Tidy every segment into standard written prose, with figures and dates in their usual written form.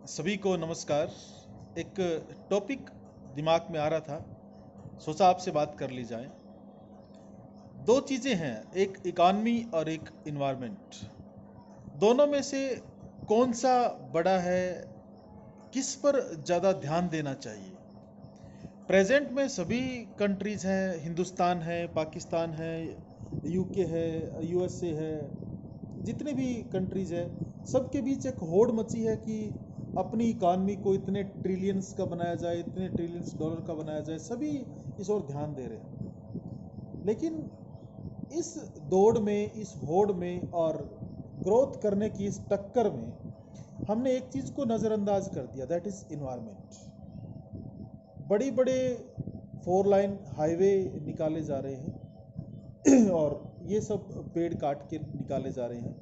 सभी को नमस्कार। एक टॉपिक दिमाग में आ रहा था, सोचा आपसे बात कर ली जाए। दो चीज़ें हैं, एक इकॉनमी और एक इन्वायरमेंट। दोनों में से कौन सा बड़ा है, किस पर ज़्यादा ध्यान देना चाहिए? प्रेजेंट में सभी कंट्रीज़ हैं, हिंदुस्तान है, पाकिस्तान है, यूके है, यूएसए है, जितने भी कंट्रीज़ है, सबके बीच एक होड़ मची है कि अपनी इकॉनमी को इतने ट्रिलियंस का बनाया जाए, इतने ट्रिलियंस डॉलर का बनाया जाए। सभी इस ओर ध्यान दे रहे हैं, लेकिन इस दौड़ में, इस होड़ में और ग्रोथ करने की इस टक्कर में हमने एक चीज़ को नज़रअंदाज कर दिया, दैट इज़ इन्वायरमेंट। बड़ी बड़े 4 लाइन हाईवे निकाले जा रहे हैं और ये सब पेड़ काट के निकाले जा रहे हैं।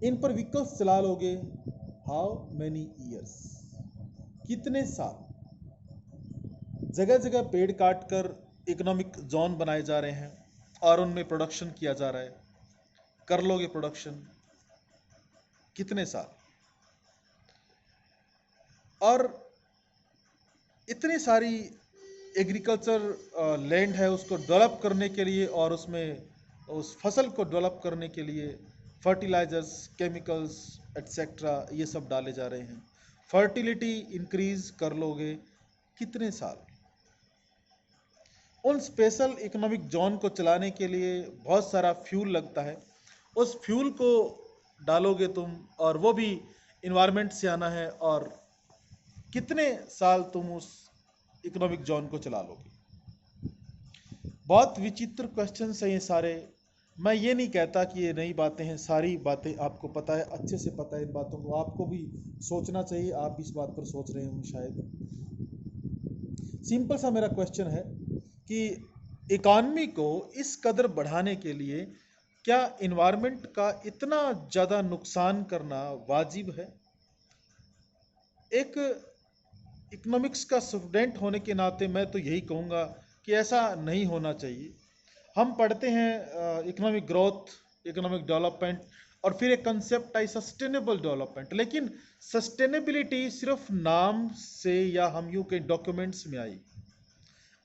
इन पर व्हीकल्स चला लोगे, हाउ मैनी ईयर्स, कितने साल? जगह जगह पेड़ काट कर इकोनॉमिक जोन बनाए जा रहे हैं और उनमें प्रोडक्शन किया जा रहा है। कर लोगे प्रोडक्शन, कितने साल? और इतनी सारी एग्रीकल्चर लैंड है, उसको डेवलप करने के लिए और उसमें उस फसल को डेवलप करने के लिए फर्टिलाइजर्स, केमिकल्स एट्सेट्रा ये सब डाले जा रहे हैं। फर्टिलिटी इंक्रीज कर लोगे, कितने साल? उन स्पेशल इकोनॉमिक जोन को चलाने के लिए बहुत सारा फ्यूल लगता है। उस फ्यूल को डालोगे तुम, और वो भी इन्वायरमेंट से आना है, और कितने साल तुम उस इकोनॉमिक जोन को चला लोगे? बहुत विचित्र क्वेश्चन है ये सारे। मैं ये नहीं कहता कि ये नई बातें हैं, सारी बातें आपको पता है, अच्छे से पता है। इन बातों को आपको भी सोचना चाहिए, आप इस बात पर सोच रहे होंगे शायद। सिंपल सा मेरा क्वेश्चन है कि इकॉनमी को इस कदर बढ़ाने के लिए क्या इन्वायरमेंट का इतना ज़्यादा नुकसान करना वाजिब है? एक इकोनॉमिक्स का स्टूडेंट होने के नाते मैं तो यही कहूँगा कि ऐसा नहीं होना चाहिए। हम पढ़ते हैं इकोनॉमिक ग्रोथ, इकोनॉमिक डेवलपमेंट, और फिर एक कंसेप्ट आई सस्टेनेबल डेवलपमेंट, लेकिन सस्टेनेबिलिटी सिर्फ नाम से या हम यूँ के डॉक्यूमेंट्स में आई।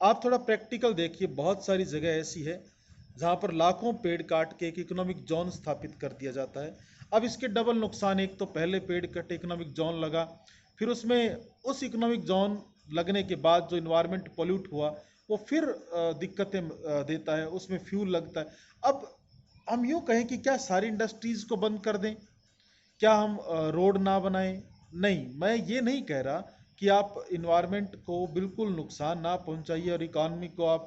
आप थोड़ा प्रैक्टिकल देखिए, बहुत सारी जगह ऐसी है जहाँ पर लाखों पेड़ काट के एक इकोनॉमिक जोन स्थापित कर दिया जाता है। अब इसके डबल नुकसान, एक तो पहले पेड़ कटे, इकोनॉमिक जोन लगा, फिर उसमें उस इकोनॉमिक जोन लगने के बाद जो इन्वायरमेंट पोल्यूट हुआ वो फिर दिक्कतें देता है, उसमें फ्यूल लगता है। अब हम यूँ कहें कि क्या सारी इंडस्ट्रीज़ को बंद कर दें, क्या हम रोड ना बनाएं? नहीं, मैं ये नहीं कह रहा कि आप इन्वायरमेंट को बिल्कुल नुकसान ना पहुंचाइए और इकॉनमी को आप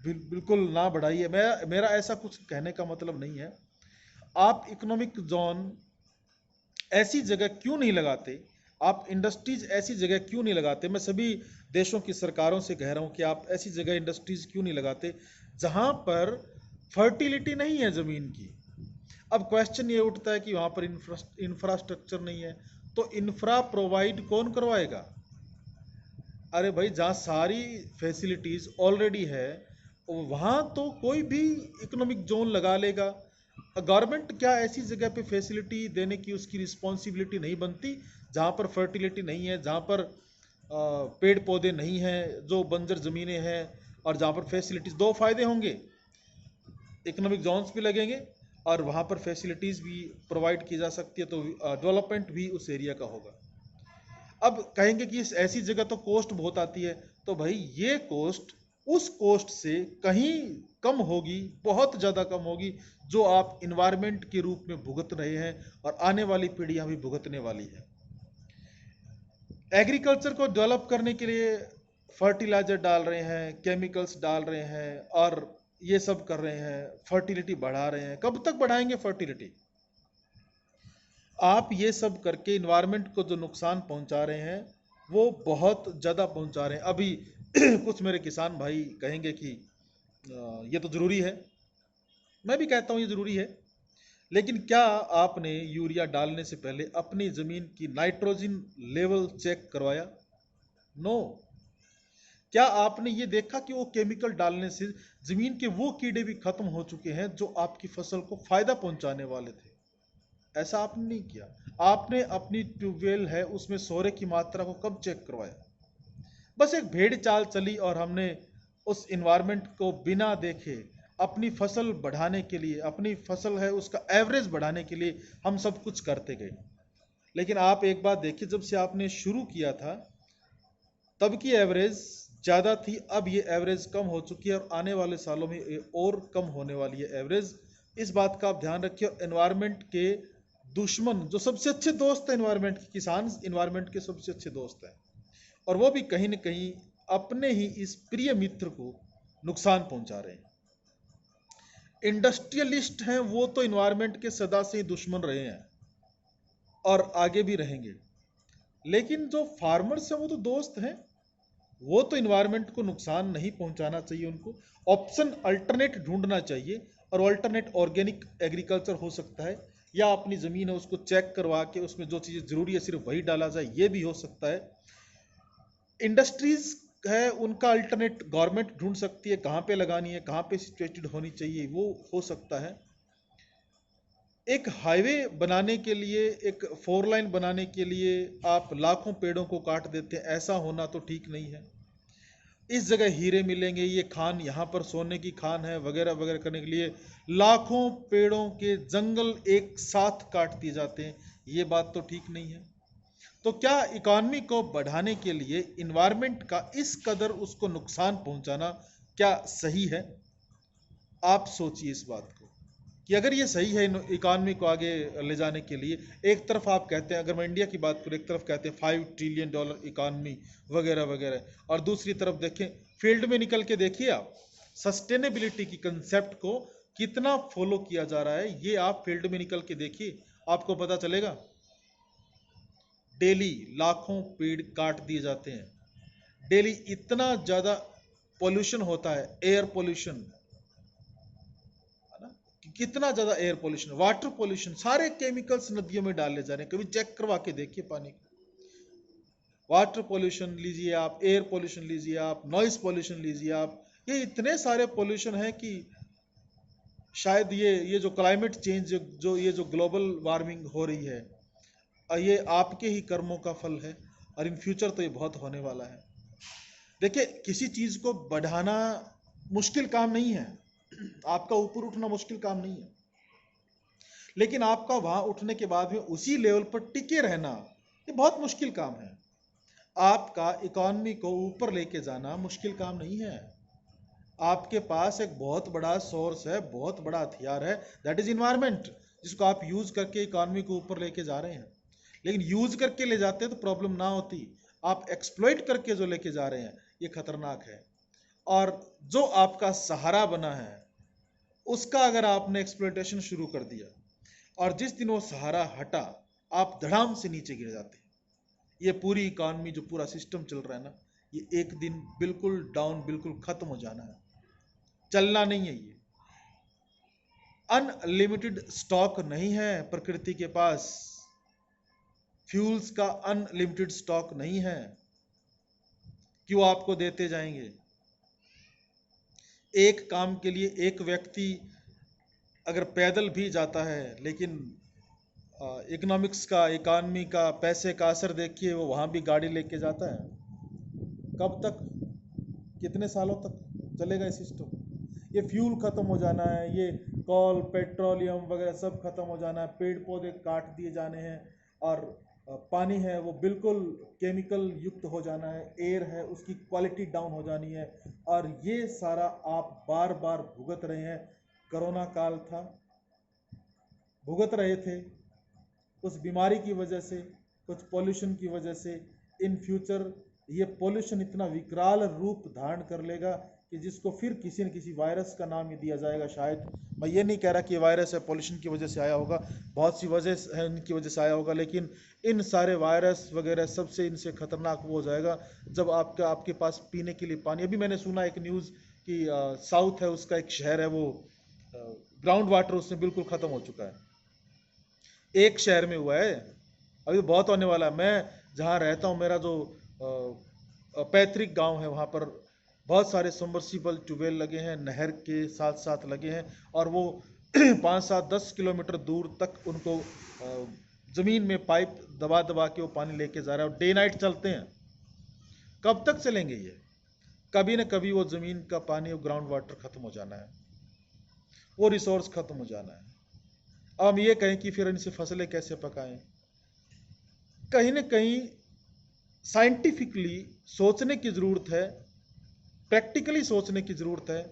बिल्कुल ना बढ़ाइए। मेरा ऐसा कुछ कहने का मतलब नहीं है। आप इकोनॉमिक जोन ऐसी जगह क्यों नहीं लगाते, आप इंडस्ट्रीज ऐसी जगह क्यों नहीं लगाते? मैं सभी देशों की सरकारों से कह रहा हूं कि आप ऐसी जगह इंडस्ट्रीज क्यों नहीं लगाते जहां पर फर्टिलिटी नहीं है ज़मीन की। अब क्वेश्चन ये उठता है कि वहाँ पर इंफ्रास्ट्रक्चर नहीं है, तो इंफ्रा प्रोवाइड कौन करवाएगा? अरे भाई, जहाँ सारी फैसिलिटीज़ ऑलरेडी है वहाँ तो कोई भी इकोनॉमिक जोन लगा लेगा। गवर्नमेंट क्या ऐसी जगह पे फैसिलिटी देने की उसकी रिस्पॉन्सिबिलिटी नहीं बनती जहाँ पर फर्टिलिटी नहीं है, जहाँ पर पेड़ पौधे नहीं हैं, जो बंजर ज़मीनें हैं, और जहाँ पर फैसिलिटीज़? दो फायदे होंगे, इकोनॉमिक जोन्स भी लगेंगे और वहाँ पर फैसिलिटीज़ भी प्रोवाइड की जा सकती है, तो डेवलपमेंट भी उस एरिया का होगा। अब कहेंगे कि इस ऐसी जगह तो कॉस्ट बहुत आती है, तो भाई ये कॉस्ट उस कॉस्ट से कहीं कम होगी, बहुत ज़्यादा कम होगी, जो आप इन्वायरमेंट के रूप में भुगत रहे हैं और आने वाली पीढ़ियाँ भी भुगतने वाली है। एग्रीकल्चर को डेवलप करने के लिए फर्टिलाइजर डाल रहे हैं, केमिकल्स डाल रहे हैं और ये सब कर रहे हैं, फर्टिलिटी बढ़ा रहे हैं। कब तक बढ़ाएंगे फर्टिलिटी? आप ये सब करके इन्वायरमेंट को जो नुकसान पहुंचा रहे हैं वो बहुत ज़्यादा पहुंचा रहे हैं। अभी कुछ मेरे किसान भाई कहेंगे कि ये तो ज़रूरी है। मैं भी कहता हूँ ये ज़रूरी है, लेकिन क्या आपने यूरिया डालने से पहले अपनी ज़मीन की नाइट्रोजन लेवल चेक करवाया? नो। क्या आपने ये देखा कि वो केमिकल डालने से ज़मीन के वो कीड़े भी खत्म हो चुके हैं जो आपकी फसल को फ़ायदा पहुंचाने वाले थे? ऐसा आपने नहीं किया। आपने अपनी ट्यूबवेल है उसमें सोरे की मात्रा को कब चेक करवाया? बस एक भेड़ चाल चली और हमने उस इन्वायरमेंट को बिना देखे अपनी फसल बढ़ाने के लिए, अपनी फसल है उसका एवरेज बढ़ाने के लिए हम सब कुछ करते गए। लेकिन आप एक बात देखिए, जब से आपने शुरू किया था तब की एवरेज ज़्यादा थी, अब ये एवरेज कम हो चुकी है और आने वाले सालों में ये और कम होने वाली है एवरेज। इस बात का आप ध्यान रखिए। और एनवायरनमेंट के दुश्मन, जो सबसे अच्छे दोस्त हैं एनवायरनमेंट के, किसान एनवायरनमेंट के सबसे अच्छे दोस्त हैं, और वो भी कहीं न कहीं अपने ही इस प्रिय मित्र को नुकसान पहुंचा रहे हैं। इंडस्ट्रियलिस्ट हैं वो तो एनवायरनमेंट के सदा से ही दुश्मन रहे हैं और आगे भी रहेंगे, लेकिन जो फार्मर्स हैं वो तो दोस्त हैं। वो तो इन्वायरमेंट को नुकसान नहीं पहुंचाना चाहिए, उनको ऑप्शन अल्टरनेट ढूंढना चाहिए। और अल्टरनेट ऑर्गेनिक एग्रीकल्चर हो सकता है, या अपनी ज़मीन है उसको चेक करवा के उसमें जो चीज़ें ज़रूरी है सिर्फ वही डाला जाए, ये भी हो सकता है। इंडस्ट्रीज है उनका अल्टरनेट गवर्नमेंट ढूंढ सकती है, कहाँ पे लगानी है, कहाँ पे सिचुएटेड होनी चाहिए, वो हो सकता है। एक हाईवे बनाने के लिए, एक 4 लाइन बनाने के लिए आप लाखों पेड़ों को काट देते हैं, ऐसा होना तो ठीक नहीं है। इस जगह हीरे मिलेंगे, ये खान यहाँ पर सोने की खान है वगैरह वगैरह करने के लिए लाखों पेड़ों के जंगल एक साथ काट दिए जाते हैं, ये बात तो ठीक नहीं है। तो क्या इकॉनमी को बढ़ाने के लिए इन्वायरमेंट का इस कदर उसको नुकसान पहुंचाना क्या सही है? आप सोचिए इस बात को कि अगर ये सही है इकॉनमी को आगे ले जाने के लिए। एक तरफ आप कहते हैं, अगर मैं इंडिया की बात करूँ, एक तरफ कहते हैं $5 ट्रिलियन इकॉनमी वगैरह वगैरह, और दूसरी तरफ देखें, फील्ड में निकल के देखिए आप सस्टेनेबिलिटी की कंसेप्ट को कितना फॉलो किया जा रहा है, ये आप फील्ड में निकल के देखिए, आपको पता चलेगा। डेली लाखों पेड़ काट दिए जाते हैं, डेली इतना ज़्यादा पोल्यूशन होता है, एयर पोल्यूशन, कितना ज्यादा एयर पोल्यूशन, वाटर पोल्यूशन, सारे केमिकल्स नदियों में डाले जा रहे हैं। कभी चेक करवा के देखिए पानी को। वाटर पोल्यूशन लीजिए आप, एयर पोल्यूशन लीजिए आप, नॉइस पोल्यूशन लीजिए आप, ये इतने सारे पोल्यूशन हैं कि शायद ये जो क्लाइमेट चेंज, जो ये जो ग्लोबल वार्मिंग हो रही है, ये आपके ही कर्मों का फल है, और इन फ्यूचर तो ये बहुत होने वाला है। देखिए, किसी चीज को बढ़ाना मुश्किल काम नहीं है, आपका ऊपर उठना मुश्किल काम नहीं है, लेकिन आपका वहां उठने के बाद में उसी लेवल पर टिके रहना ये बहुत मुश्किल काम है। आपका इकॉनमी को ऊपर लेके जाना मुश्किल काम नहीं है। आपके पास एक बहुत बड़ा सोर्स है, बहुत बड़ा हथियार है, दैट इज इन्वायरमेंट, जिसको आप यूज करके इकॉनमी को ऊपर लेके जा रहे हैं। लेकिन यूज करके ले जाते हैं तो प्रॉब्लम ना होती, आप एक्सप्लॉइट करके जो लेके जा रहे हैं ये खतरनाक है। और जो आपका सहारा बना है उसका अगर आपने एक्सप्लॉइटेशन शुरू कर दिया, और जिस दिन वो सहारा हटा, आप धड़ाम से नीचे गिर जाते हैं। ये पूरी इकॉनमी, जो पूरा सिस्टम चल रहा है ना, ये एक दिन बिल्कुल डाउन, बिल्कुल खत्म हो जाना है, चलना नहीं है। ये अनलिमिटेड स्टॉक नहीं है प्रकृति के पास, फ्यूल्स का अनलिमिटेड स्टॉक नहीं है कि वो आपको देते जाएंगे। एक काम के लिए एक व्यक्ति अगर पैदल भी जाता है, लेकिन इकोनॉमिक्स का, इकॉनमी का, पैसे का असर देखिए, वो वहाँ भी गाड़ी लेके जाता है। कब तक, कितने सालों तक चलेगा ये सिस्टम? ये फ्यूल खत्म हो जाना है, ये कोल, पेट्रोलियम वगैरह सब खत्म हो जाना है, पेड़ पौधे काट दिए जाने हैं, और पानी है वो बिल्कुल केमिकल युक्त हो जाना है, एयर है उसकी क्वालिटी डाउन हो जानी है, और ये सारा आप बार बार भुगत रहे हैं। कोरोना काल था, भुगत रहे थे उस बीमारी की वजह से, कुछ पॉल्यूशन की वजह से। इन फ्यूचर ये पॉल्यूशन इतना विकराल रूप धारण कर लेगा कि जिसको फिर किसी न किसी वायरस का नाम ही दिया जाएगा। शायद, मैं ये नहीं कह रहा कि ये वायरस है पॉल्यूशन की वजह से आया होगा, बहुत सी वजह है इनकी वजह से आया होगा, लेकिन इन सारे वायरस वगैरह सबसे इनसे खतरनाक वो हो जाएगा जब आपके पास पीने के लिए पानी। अभी मैंने सुना एक न्यूज़ कि साउथ है उसका एक शहर है, वो ग्राउंड वाटर उसमें बिल्कुल ख़त्म हो चुका है। एक शहर में हुआ है, अभी बहुत होने वाला है। मैं जहाँ रहता हूँ, मेरा जो पैतृक गांव है, वहाँ पर बहुत सारे सबमर्सिबल ट्यूबवेल लगे हैं, नहर के साथ साथ लगे हैं, और वो 5, 7, 10 किलोमीटर दूर तक उनको ज़मीन में पाइप दबा दबा के वो पानी लेके जा रहा है और डे नाइट चलते हैं। कब तक चलेंगे ये? कभी ना कभी वो ज़मीन का पानी और ग्राउंड वाटर खत्म हो जाना है, वो रिसोर्स खत्म हो जाना है। अब हम ये कहें कि फिर इनसे फसलें कैसे पकाएं? कहीं ना कहीं साइंटिफिकली सोचने की ज़रूरत है, प्रैक्टिकली सोचने की ज़रूरत है।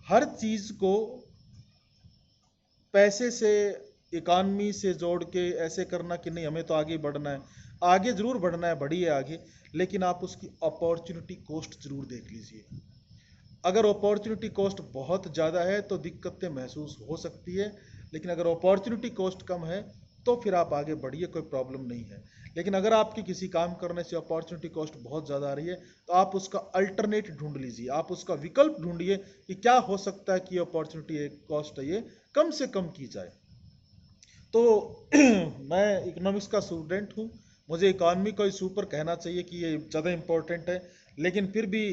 हर चीज़ को पैसे से, इकॉनमी से जोड़ के ऐसे करना कि नहीं हमें तो आगे बढ़ना है, आगे ज़रूर बढ़ना है, बढ़िए आगे, लेकिन आप उसकी अपॉर्चुनिटी कॉस्ट ज़रूर देख लीजिए। अगर अपॉर्चुनिटी कॉस्ट बहुत ज़्यादा है तो दिक्कतें महसूस हो सकती है, लेकिन अगर अपॉर्चुनिटी कॉस्ट कम है तो फिर आप आगे बढ़िए, कोई प्रॉब्लम नहीं है। लेकिन अगर आपकी किसी काम करने से अपॉर्चुनिटी कॉस्ट बहुत ज़्यादा आ रही है तो आप उसका अल्टरनेट ढूंढ लीजिए, आप उसका विकल्प ढूंढिए कि क्या हो सकता है कि अपॉर्चुनिटी कॉस्ट है ये कम से कम की जाए। तो मैं इकोनॉमिक्स का स्टूडेंट हूँ, मुझे इकॉनमी को इस ऊपर कहना चाहिए कि ये ज़्यादा इम्पोर्टेंट है, लेकिन फिर भी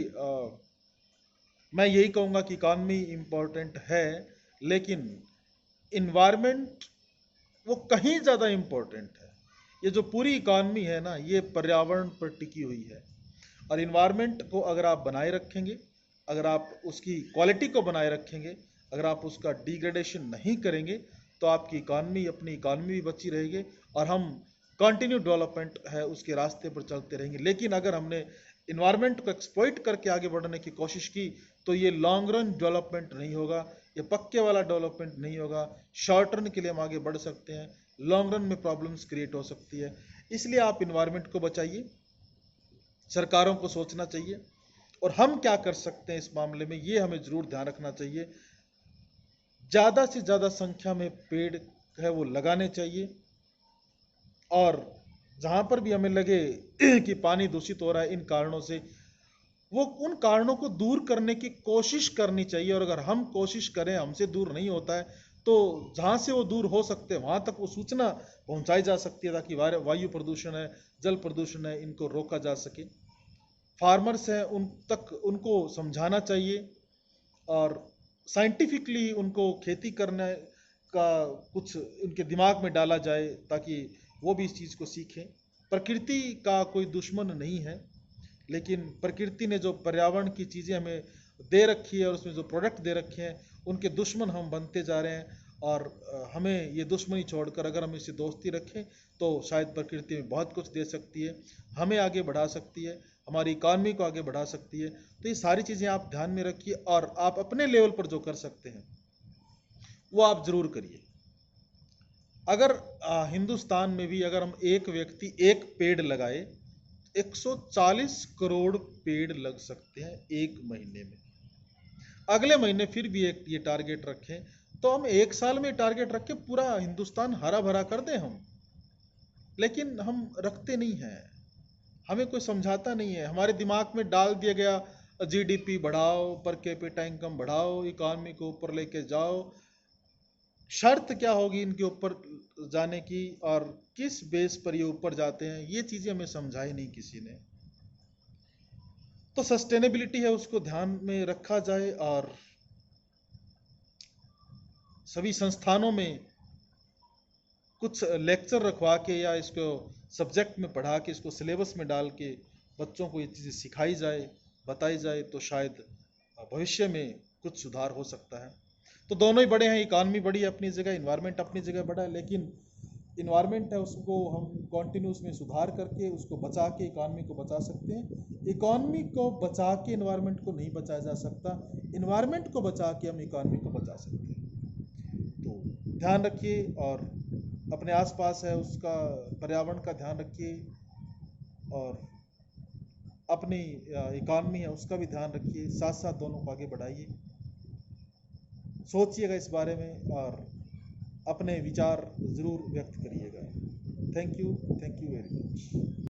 मैं यही कहूँगा कि इकॉनमी इम्पोर्टेंट है, लेकिन इन्वायरमेंट वो कहीं ज़्यादा इम्पोर्टेंट है। ये जो पूरी इकॉनमी है ना, ये पर्यावरण पर टिकी हुई है, और इन्वायरमेंट को अगर आप बनाए रखेंगे, अगर आप उसकी क्वालिटी को बनाए रखेंगे, अगर आप उसका डिग्रेडेशन नहीं करेंगे तो आपकी इकॉनमी, अपनी इकॉनमी भी बची रहेगी और हम कंटिन्यू डेवलपमेंट है उसके रास्ते पर चलते रहेंगे। लेकिन अगर हमने इन्वायरमेंट को एक्सप्लॉइट करके आगे बढ़ने की कोशिश की तो ये लॉन्ग रन डेवलपमेंट नहीं होगा, ये पक्के वाला डेवलपमेंट नहीं होगा। शॉर्ट रन के लिए हम आगे बढ़ सकते हैं, लॉन्ग रन में प्रॉब्लम्स क्रिएट हो सकती है। इसलिए आप इन्वायरमेंट को बचाइए, सरकारों को सोचना चाहिए, और हम क्या कर सकते हैं इस मामले में ये हमें जरूर ध्यान रखना चाहिए। ज़्यादा से ज़्यादा संख्या में पेड़ है वो लगाने चाहिए, और जहाँ पर भी हमें लगे कि पानी दूषित हो रहा है इन कारणों से, वो उन कारणों को दूर करने की कोशिश करनी चाहिए। और अगर हम कोशिश करें, हमसे दूर नहीं होता है, तो जहाँ से वो दूर हो सकते हैं वहाँ तक वो सूचना पहुँचाई जा सकती है, ताकि वायु प्रदूषण है, जल प्रदूषण है, इनको रोका जा सके। फार्मर्स हैं उन तक उनको समझाना चाहिए, और साइंटिफिकली उनको खेती करने का कुछ उनके दिमाग में डाला जाए ताकि वो भी इस चीज़ को सीखें। प्रकृति का कोई दुश्मन नहीं है, लेकिन प्रकृति ने जो पर्यावरण की चीज़ें हमें दे रखी है और उसमें जो प्रोडक्ट दे रखे हैं, उनके दुश्मन हम बनते जा रहे हैं। और हमें ये दुश्मनी छोड़कर अगर हम इससे दोस्ती रखें तो शायद प्रकृति में बहुत कुछ दे सकती है, हमें आगे बढ़ा सकती है, हमारी इकॉनमी को आगे बढ़ा सकती है। तो ये सारी चीज़ें आप ध्यान में रखिए, और आप अपने लेवल पर जो कर सकते हैं वो आप ज़रूर करिए। अगर हिंदुस्तान में भी अगर हम एक व्यक्ति एक पेड़ लगाए, 140 करोड़ पेड़ लग सकते हैं एक महीने में। अगले महीने फिर भी एक ये टारगेट रखें, तो हम एक साल में टारगेट रख के पूरा हिंदुस्तान हरा भरा कर दें हम। लेकिन हम रखते नहीं हैं, हमें कोई समझाता नहीं है, हमारे दिमाग में डाल दिया गया जीडीपी बढ़ाओ, पर कैपिटा इनकम बढ़ाओ, इकॉनमी को ऊपर लेके जाओ। शर्त क्या होगी इनके ऊपर जाने की, और किस बेस पर ये ऊपर जाते हैं, ये चीज़ें हमें समझाई नहीं किसी ने। तो सस्टेनेबिलिटी है उसको ध्यान में रखा जाए, और सभी संस्थानों में कुछ लेक्चर रखवा के या इसको सब्जेक्ट में पढ़ा के, इसको सिलेबस में डाल के बच्चों को ये चीज़ें सिखाई जाए, बताई जाए, तो शायद भविष्य में कुछ सुधार हो सकता है। तो दोनों ही बड़े हैं, इकॉनमी बड़ी है अपनी जगह, इन्वायरमेंट अपनी जगह बड़ा है, लेकिन इन्वायरमेंट है उसको हम कॉन्टिन्यूस में सुधार करके उसको बचा के इकॉनमी को बचा सकते हैं। इकॉनमी को बचा के इन्वायरमेंट को नहीं बचाया जा सकता, इन्वायरमेंट को बचा के हम इकॉनमी को बचा सकते हैं। तो ध्यान रखिए, और अपने आसपास है उसका पर्यावरण का ध्यान रखिए, और अपनी इकॉनमी है उसका भी ध्यान रखिए, साथ साथ दोनों को आगे बढ़ाइए। सोचिएगा इस बारे में और अपने विचार ज़रूर व्यक्त करिएगा। Thank you very much.